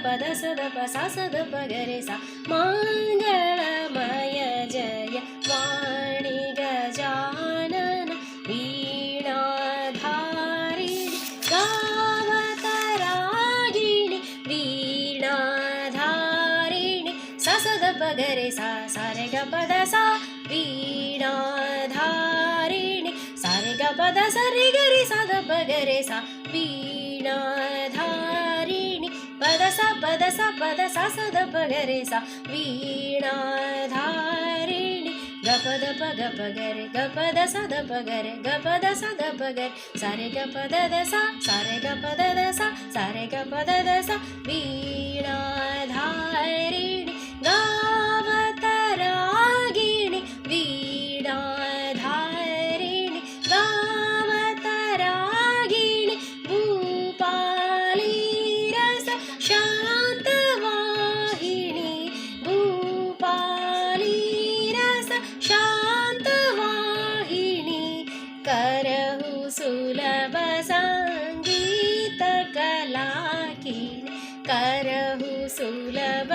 पद स द प सा स द प ग रे सा मङ्गलमय जय वाणी गजानन वीणाधारिणि गावतरागिणि वीणाधारिणि सा स द प ग रे सा सा रे ग प द सा वीणाधारिणि सा रे ग प द स रे ग रे सा द प ग रे सा वीणाधारिणि पद सा स द प ग रे सा वीणाधारिणि ग प द प ग प ग रे ग प द स द प ग रे ग प द स द प ग रे सा रे ग प द द सा सा रे ग प द द सा सा रे ग प द द सा वीणाधारिणि गावतरागिणि वीणाधारिणि गावतरागिणि भूपाली रस शान्तवाहिनी भूपाली रस शान्तवाहिनी करहु सुलभ संगीत कलाकिनी करहु सुलभ